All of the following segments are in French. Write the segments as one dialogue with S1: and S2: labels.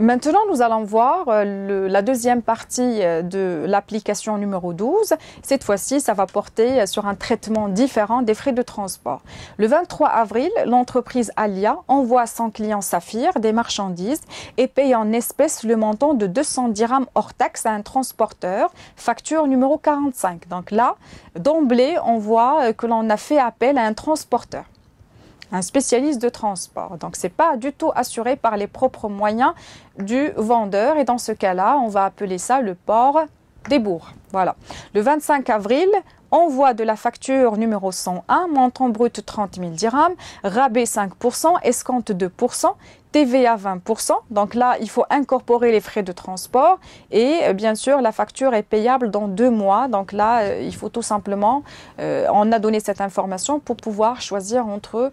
S1: Maintenant, nous allons voir la deuxième partie de l'application numéro 12. Cette fois-ci, ça va porter sur un traitement différent des frais de transport. Le 23 avril, l'entreprise Alia envoie à son client Saphir des marchandises et paye en espèces le montant de 200 dirhams hors taxe à un transporteur, facture numéro 45. Donc là, d'emblée, on voit que l'on a fait appel à un transporteur, un spécialiste de transport. Donc, ce n'est pas du tout assuré par les propres moyens du vendeur. Et dans ce cas-là, on va appeler ça le port des bourgs. Voilà. Le 25 avril, envoi de la facture numéro 101, montant brut 30 000 dirhams, rabais 5%, escompte 2%, TVA 20%. Donc là, il faut incorporer les frais de transport et bien sûr, la facture est payable dans 2 mois. Donc là, il faut tout simplement, on a donné cette information pour pouvoir choisir entre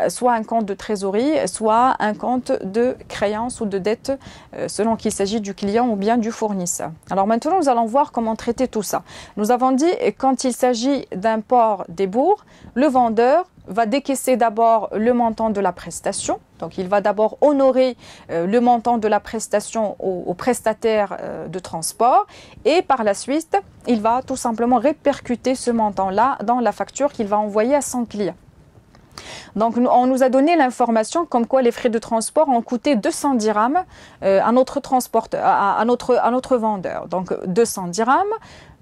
S1: soit un compte de trésorerie, soit un compte de créance ou de dette, selon qu'il s'agit du client ou bien du fournisseur. Alors maintenant, nous allons voir comment traiter tout ça. Nous avons dit, quand il s'agit d'un port des bourgs, le vendeur va décaisser d'abord le montant de la prestation. Donc, il va d'abord honorer le montant de la prestation au prestataire de transport et par la suite, il va tout simplement répercuter ce montant-là dans la facture qu'il va envoyer à son client. Donc, on nous a donné l'information comme quoi les frais de transport ont coûté 200 dirhams à notre transporteur, à notre vendeur. Donc, 200 dirhams.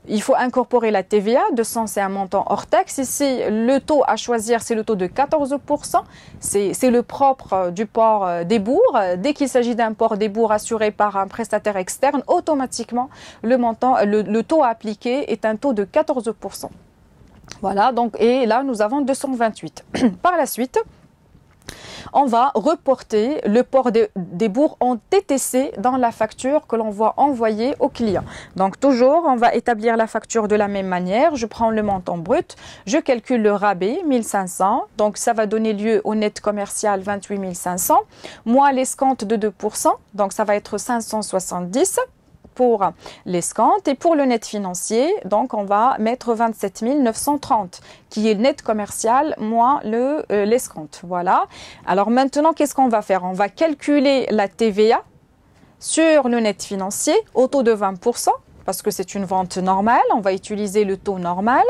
S1: Il faut incorporer la TVA, 200 c'est un montant hors taxe. Ici, le taux à choisir, c'est le taux de 14%. C'est le propre du port des bourgs. Dès qu'il s'agit d'un port des bourgs assuré par un prestataire externe, automatiquement, le taux à appliquer est un taux de 14%. Voilà, donc, et là, nous avons 228. Par la suite, on va reporter le port des bourgs en TTC dans la facture que l'on va envoyer au client. Donc toujours, on va établir la facture de la même manière. Je prends le montant brut, je calcule le rabais, 1500. Donc ça va donner lieu au net commercial 28 500, moins l'escompte de 2%. Donc ça va être 570 pour l'escompte et pour le net financier, donc on va mettre 27 930 qui est le net commercial moins l'escompte. Voilà. Alors maintenant, qu'est-ce qu'on va faire? On va calculer la TVA sur le net financier au taux de 20%. Parce que c'est une vente normale, on va utiliser le taux normal.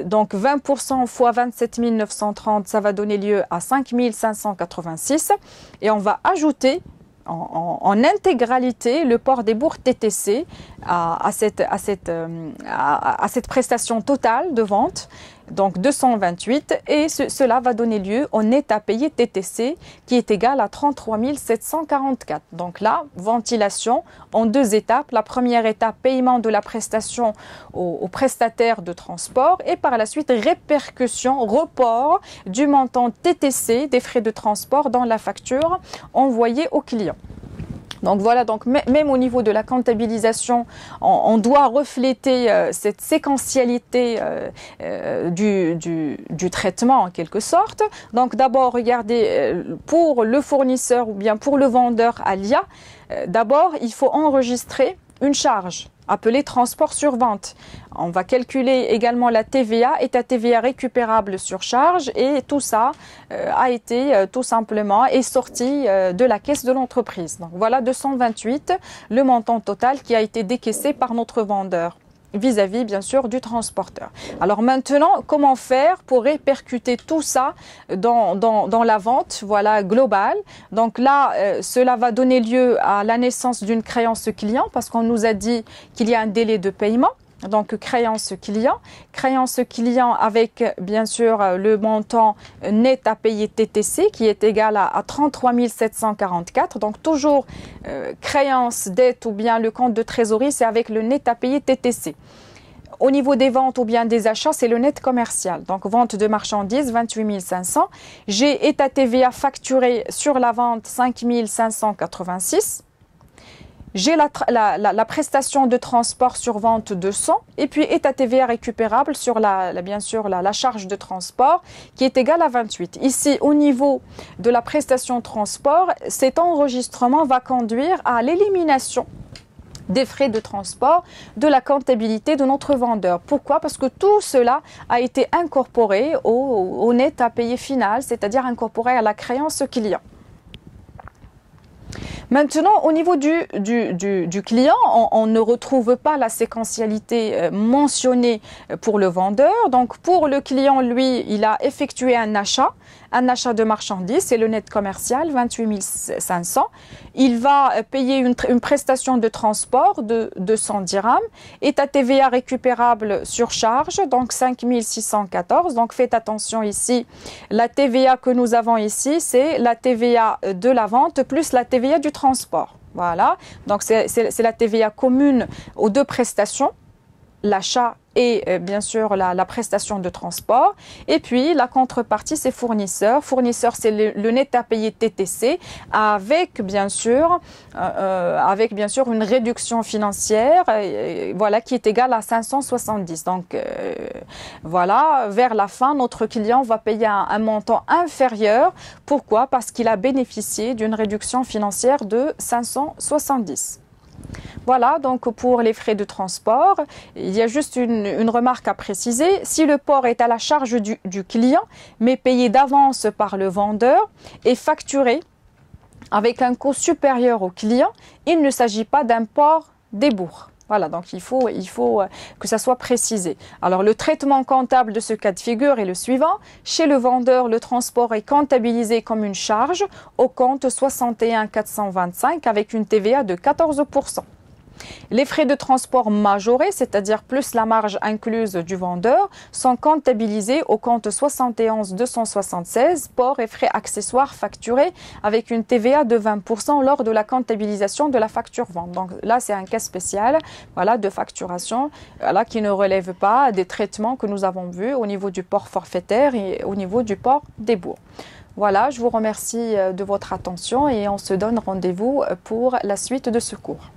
S1: Donc 20% fois 27 930, ça va donner lieu à 5 586. Et on va ajouter en intégralité le port des bourgs TTC à cette prestation totale de vente, donc 228, et cela va donner lieu au net à payer TTC qui est égal à 33 744. Donc là, ventilation en 2 étapes. La première étape, paiement de la prestation au prestataire de transport et par la suite répercussion, report du montant TTC des frais de transport dans la facture envoyée au client. Donc voilà, donc même au niveau de la comptabilisation, on doit refléter cette séquentialité du traitement en quelque sorte. Donc d'abord, regardez, pour le fournisseur ou bien pour le vendeur Alia, d'abord il faut enregistrer une charge appelée transport sur vente. On va calculer également la TVA et la TVA récupérable sur charge et tout ça a été tout simplement sorti de la caisse de l'entreprise. Donc voilà 228, le montant total qui a été décaissé par notre vendeur vis-à-vis bien sûr du transporteur. Alors maintenant, comment faire pour répercuter tout ça dans la vente, voilà, globale. Donc là, cela va donner lieu à la naissance d'une créance client parce qu'on nous a dit qu'il y a un délai de paiement. Donc créance client avec bien sûr le montant net à payer TTC qui est égal à 33 744. Donc toujours créance, dette ou bien le compte de trésorerie, c'est avec le net à payer TTC. Au niveau des ventes ou bien des achats, c'est le net commercial. Donc, vente de marchandises, 28 500. J'ai état TVA facturé sur la vente, 5 586. J'ai la prestation de transport sur vente 200 et puis état TVA récupérable sur bien sûr la charge de transport qui est égale à 28. Ici, au niveau de la prestation transport, cet enregistrement va conduire à l'élimination des frais de transport de la comptabilité de notre vendeur. Pourquoi? Parce que tout cela a été incorporé au net à payer final, c'est-à-dire incorporé à la créance client. Maintenant, au niveau du client, on ne retrouve pas la séquentialité mentionnée pour le vendeur. Donc, pour le client, lui, il a effectué un achat de marchandises, c'est le net commercial, 28 500. Il va payer une prestation de transport de 200 dirhams et ta TVA récupérable sur charge, donc 5 614. Donc, faites attention ici, la TVA que nous avons ici, c'est la TVA de la vente plus la TVA du transport. Voilà, donc c'est la TVA commune aux deux prestations, l'achat et bien sûr la prestation de transport. Et puis la contrepartie, c'est fournisseur. Fournisseur, c'est le net à payer TTC avec bien sûr une réduction financière voilà, qui est égale à 570. Donc voilà, vers la fin, notre client va payer un montant inférieur. Pourquoi? Parce qu'il a bénéficié d'une réduction financière de 570. Voilà, donc pour les frais de transport, il y a juste une remarque à préciser. Si le port est à la charge du client, mais payé d'avance par le vendeur et facturé avec un coût supérieur au client, il ne s'agit pas d'un port débours. Voilà, donc il faut que ça soit précisé. Alors, le traitement comptable de ce cas de figure est le suivant. Chez le vendeur, le transport est comptabilisé comme une charge au compte 61 425 avec une TVA de 14%. Les frais de transport majorés, c'est-à-dire plus la marge incluse du vendeur, sont comptabilisés au compte 71 276, port et frais accessoires facturés avec une TVA de 20% lors de la comptabilisation de la facture vente. Donc là, c'est un cas spécial voilà, de facturation voilà, qui ne relève pas des traitements que nous avons vus au niveau du port forfaitaire et au niveau du port débours. Voilà, je vous remercie de votre attention et on se donne rendez-vous pour la suite de ce cours.